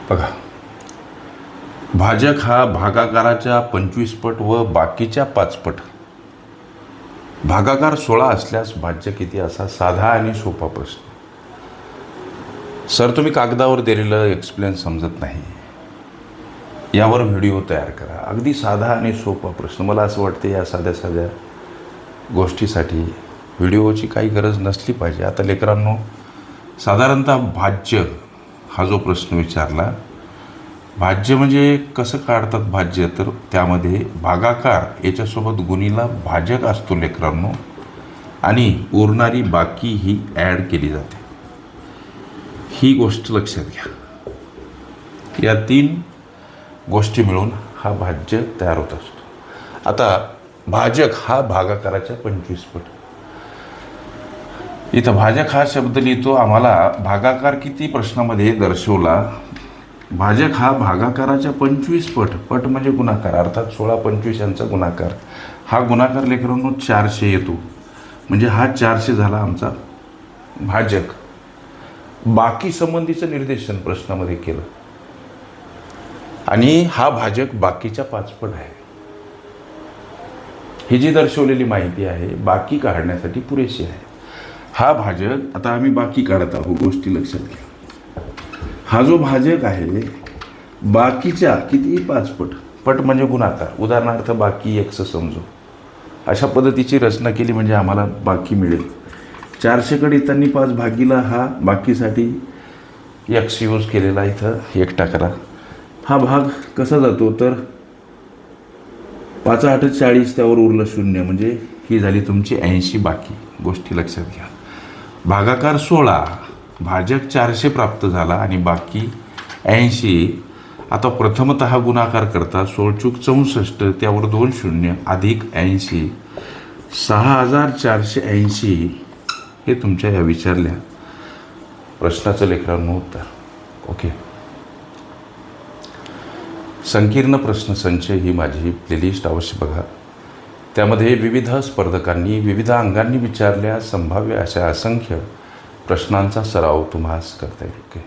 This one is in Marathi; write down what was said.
बघा, भाजक हा भागाकाराच्या 25 पट व बाकीच्या 5 पट. भागाकार 16 असल्यास भाज्य किती असा साधा आणि सोपा प्रश्न. सर, तुम्ही कागदावर दिलेलं एक्सप्लेन समजत नाही, यावर व्हिडिओ तयार करा. अगदी साधा आणि सोपा प्रश्न. मला असं वाटतं या साध्या साध्या गोष्टीसाठी व्हिडिओची काही गरज नसली पाहिजे. आता लेकरांनो, साधारणतः भाज्य हा जो प्रश्न विचारला, भाज्य म्हणजे कसं काढतात भाज्य, तर त्यामध्ये भागाकार याच्यासोबत गुणीला भाजक असतो लेकरांनो, आणि उरणारी बाकी ही ॲड केली जाते. ही गोष्ट लक्षात घ्या. या 3 गोष्टी मिळून हा भाज्य तयार होत असतो. आता भाजक हा भागाकाराच्या 25 पट. इथं भाजक हा शब्द लिहितो, आम्हाला भागाकार किती प्रश्नामध्ये दर्शवला. भाजक हा भागाकाराच्या 25 पट. पट म्हणजे गुणाकार, अर्थात 16 25 यांचा गुणाकार. हा गुणाकार लेकरांनो 400 येतो. म्हणजे हा 400 झाला आमचा भाजक. बाकी संबंधीचं निर्देशन प्रश्नामध्ये केलं, आणि हा भाजक बाकीच्या 5 पट आहे. ही जी दर्शवलेली माहिती आहे बाकी काढण्यासाठी पुरेशी आहे. हा भाजक, आता आम्ही बाकी काढत आहोत, गोष्टी लक्षात घ्या. हा जो भाजक आहे बाकीच्या किती 5 पट. पट म्हणजे गुणाकार. उदाहरणार्थ बाकी x समजू. अशा पद्धतीची रचना केली म्हणजे आम्हाला बाकी मिळेल. 400 कडे येताना 5 भागीला हा बाकीसाठी x यूज केलेला, इथं 1 टाकला. हा भाग कसा जातो तर 5 8 40, त्यावर उरलं 0, म्हणजे ही झाली तुमची 80 बाकी. गोष्टी लक्षात घ्या. भागाकार 16, भाजक 400 प्राप्त झाला आणि बाकी 80. आता प्रथमतः गुणाकार करता 16 त्यावर 2 0 अधिक 80, 6480 हे तुमच्या या विचारल्या प्रश्नाचं लेकरांनो उत्तर. ओके. संकीर्ण प्रश्नसंच ही माझी प्लेलिस्ट अवश्य बघा. त्यामध्ये विविध स्पर्धकांनी विविध अंगांनी विचारल्या संभाव्य अशा असंख्य प्रश्नांचा सराव तुम्हास करता येईल. ओके.